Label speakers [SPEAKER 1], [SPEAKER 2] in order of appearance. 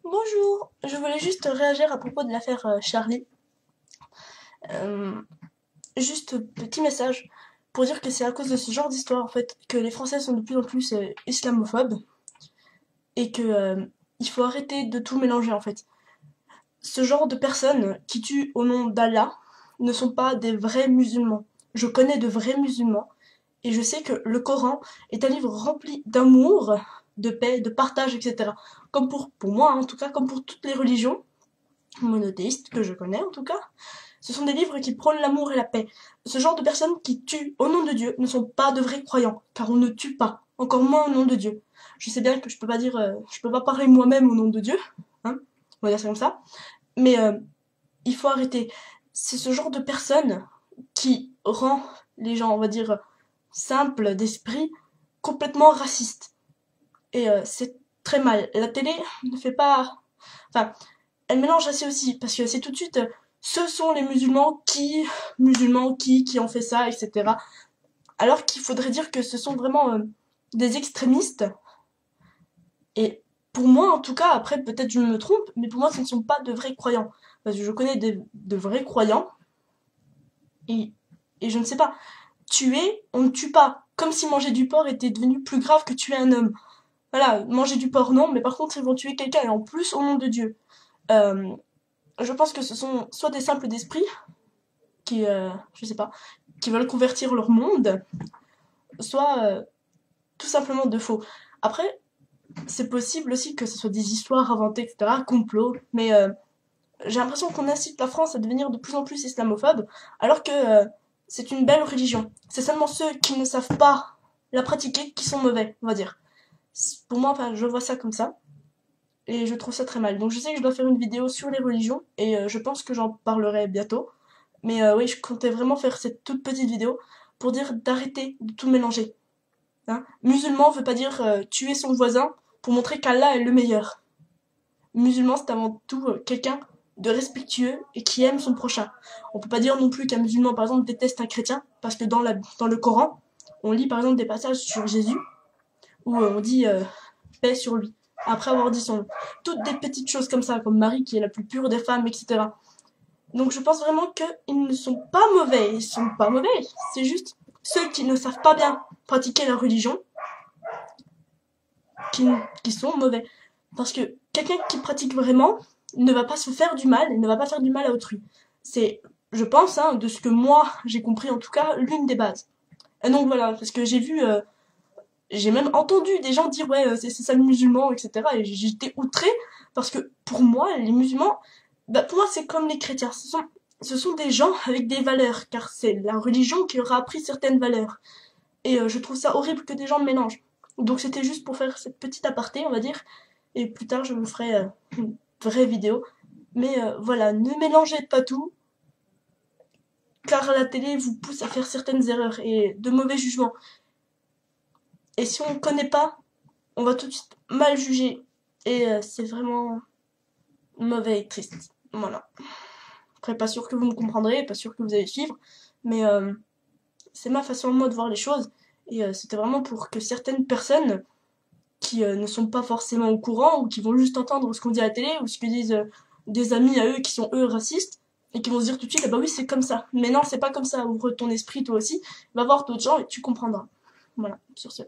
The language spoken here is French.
[SPEAKER 1] Bonjour, je voulais juste réagir à propos de l'affaire Charlie. Euh, Juste petit message pour dire que c'est à cause de ce genre d'histoire en fait que les Français sont de plus en plus islamophobes et que il faut arrêter de tout mélanger en fait. Ce genre de personnes qui tuent au nom d'Allah ne sont pas des vrais musulmans. Je connais de vrais musulmans et je sais que le Coran est un livre rempli d'amour, de paix, de partage, etc. Comme pour moi, en tout cas, comme pour toutes les religions monothéistes que je connais en tout cas. Ce sont des livres qui prônent l'amour et la paix. Ce genre de personnes qui tuent au nom de Dieu ne sont pas de vrais croyants, car on ne tue pas, encore moins au nom de Dieu. Je sais bien que je peux pas parler moi-même au nom de Dieu, hein, on va dire ça comme ça, mais il faut arrêter. C'est ce genre de personnes qui rend les gens, on va dire, simples d'esprit, complètement racistes. Et c'est très mal. La télé ne fait pas... Enfin, elle mélange assez aussi, parce que c'est tout de suite, ce sont les musulmans qui ont fait ça, etc. Alors qu'il faudrait dire que ce sont vraiment des extrémistes. Et pour moi, en tout cas, après peut-être je me trompe, mais pour moi ce ne sont pas de vrais croyants. Parce que je connais de vrais croyants, et, et je ne sais pas, tuer, on ne tue pas. Comme si manger du porc était devenu plus grave que tuer un homme. Voilà, manger du porc non, mais par contre ils vont tuer quelqu'un, et en plus au nom de Dieu. Euh, je pense que ce sont soit des simples d'esprit, qui, je sais pas, qui veulent convertir leur monde, soit tout simplement de faux. Après, c'est possible aussi que ce soit des histoires inventées, etc., complots, mais j'ai l'impression qu'on incite la France à devenir de plus en plus islamophobe, alors que c'est une belle religion. C'est seulement ceux qui ne savent pas la pratiquer qui sont mauvais, on va dire. Pour moi, enfin, je vois ça comme ça, et je trouve ça très mal. Donc je sais que je dois faire une vidéo sur les religions, et je pense que j'en parlerai bientôt. Mais oui, je comptais vraiment faire cette toute petite vidéo pour dire d'arrêter de tout mélanger. Hein. Musulman veut pas dire tuer son voisin pour montrer qu'Allah est le meilleur. Musulman, c'est avant tout quelqu'un de respectueux et qui aime son prochain. On peut pas dire non plus qu'un musulman, par exemple, déteste un chrétien, parce que dans le Coran, on lit par exemple des passages sur Jésus, où on dit paix sur lui, après avoir dit son nom. Toutes des petites choses comme ça, comme Marie qui est la plus pure des femmes, etc. Donc je pense vraiment qu'ils ne sont pas mauvais. Ils sont pas mauvais. C'est juste ceux qui ne savent pas bien pratiquer la religion qui, qui sont mauvais. Parce que quelqu'un qui pratique vraiment ne va pas se faire du mal et ne va pas faire du mal à autrui. C'est, je pense, hein, de ce que moi j'ai compris en tout cas, l'une des bases. Et donc voilà, parce que j'ai même entendu des gens dire ouais, c'est ça le musulman, etc. Et j'étais outré parce que pour moi, les musulmans, bah, pour moi, c'est comme les chrétiens. Ce sont des gens avec des valeurs, car c'est la religion qui leur a appris certaines valeurs. Et je trouve ça horrible que des gens mélangent. Donc c'était juste pour faire cette petite aparté, on va dire. Et plus tard, je vous ferai une vraie vidéo. Mais voilà, ne mélangez pas tout, car la télé vous pousse à faire certaines erreurs et de mauvais jugements. Et si on ne connaît pas, on va tout de suite mal juger. Et c'est vraiment mauvais et triste. Voilà. Après, pas sûr que vous me comprendrez, pas sûr que vous allez suivre, mais c'est ma façon moi de voir les choses. Et c'était vraiment pour que certaines personnes qui ne sont pas forcément au courant ou qui vont juste entendre ce qu'on dit à la télé ou ce que disent des amis à eux qui sont eux racistes et qui vont se dire tout de suite ah bah oui c'est comme ça. Mais non c'est pas comme ça. Ouvre ton esprit toi aussi, va voir d'autres gens et tu comprendras. Voilà sur ce.